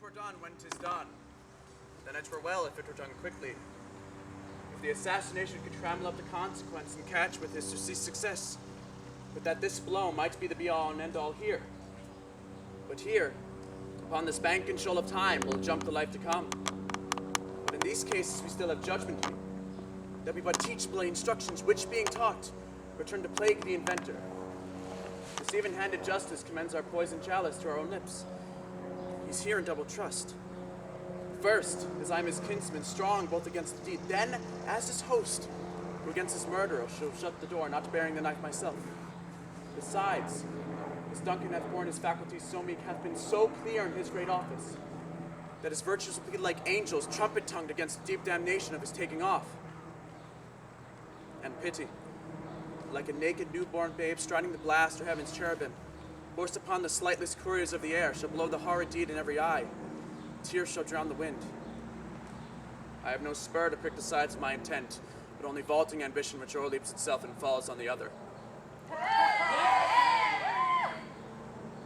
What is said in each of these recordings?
were done when 'tis done. Then it were well if it were done quickly. If the assassination could trammel up the consequence and catch with his surcease success. But that this blow might be the be-all and end-all here. But here, upon this bank and shoal of time, will jump the life to come. But in these cases we still have judgment to. That we but teach bloody instructions, which being taught, return to plague the inventor. This even-handed justice commends our poisoned chalice to our own lips. He's here in double trust. First, as I'm his kinsman, strong both against the deed, then as his host, who against his murderer shall shut the door, not bearing the knife myself. Besides, as Duncan hath borne his faculties so meek, hath been so clear in his great office, that his virtues will be like angels, trumpet-tongued against the deep damnation of his taking off. And pity, like a naked newborn babe striding the blast or heaven's cherubim, forced upon the slightless couriers of the air, shall blow the horrid deed in every eye. Tears shall drown the wind. I have no spur to prick the sides of my intent, but only vaulting ambition which o'erleaps itself and falls on the other.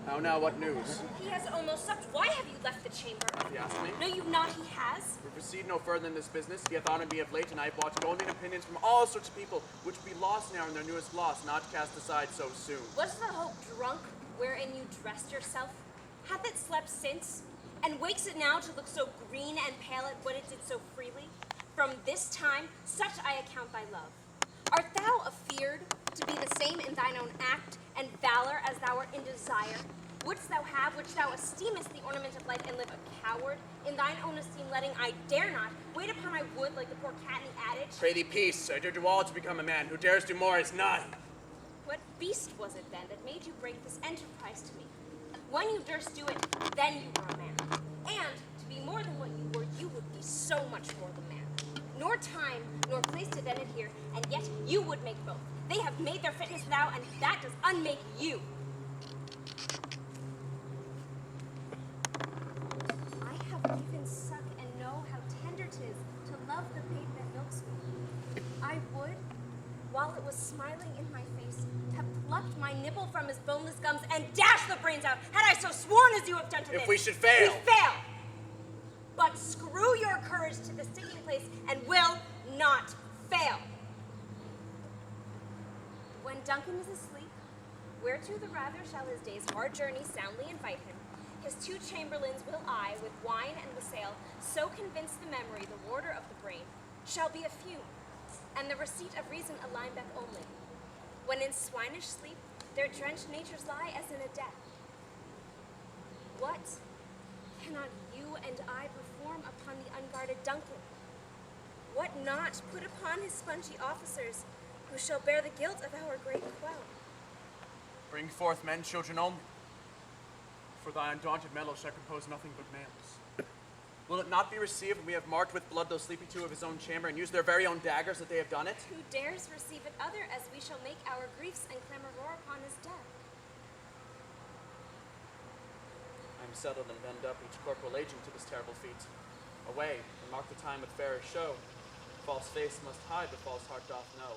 How now, what news? He has almost supped. Why have you left the chamber? Hath he asked me? No, you've not. He has. We proceed no further in this business. He hath honored me of late, and I have bought golden opinions from all sorts of people, which be lost now in their newest gloss, not cast aside so soon. Was the hope drunk wherein you dressed yourself? Hath it slept since? And wakes it now to look so green and pale at what it did so freely? From this time, such I account thy love. Art thou afeard to be the same in thine own act and valor as thou art in desire? Wouldst thou have which thou esteemest the ornament of life, and live a coward? In thine own esteem letting I dare not wait upon my wood like the poor cat in the adage? Pray thee peace, I dare do all to become a man. Who dares do more is none. What beast was it then that made you break this enterprise to me? When you durst do it, then you were a man. And to be more than what you were, you would be so much more than man. Nor time, nor place to then adhere, and yet you would make both. They have made their fitness thou, and that does unmake you. I have given suck and know how tender 'tis to love the babe that milks me. I would, while it was smiling in my face, have plucked my nipple from his boneless gums and dashed the brains out, had I so sworn as you have done to this. If we should fail. We fail. But screw your courage to the sticking place and will not fail. When Duncan is asleep, whereto the rather shall his day's hard journey soundly invite him, his two chamberlains will I, with wine and wassail, so convince the memory, the warder of the brain, shall be a fume, and the receipt of reason a limebeck only. When in swinish sleep, their drenched natures lie as in a death. What cannot you and I perform upon the unguarded Duncan? What not put upon his spongy officers, who shall bear the guilt of our great quell? Bring forth men, children only, for thy undaunted mettle shall compose nothing but males. Will it not be received when we have marked with blood those sleepy two of his own chamber, and used their very own daggers that they have done it? Who dares receive it other, as we shall make our griefs and clamor roar upon his death? I am settled and bend up each corporal agent to this terrible feat. Away, and mark the time with fairer show. False face must hide, but false heart doth know.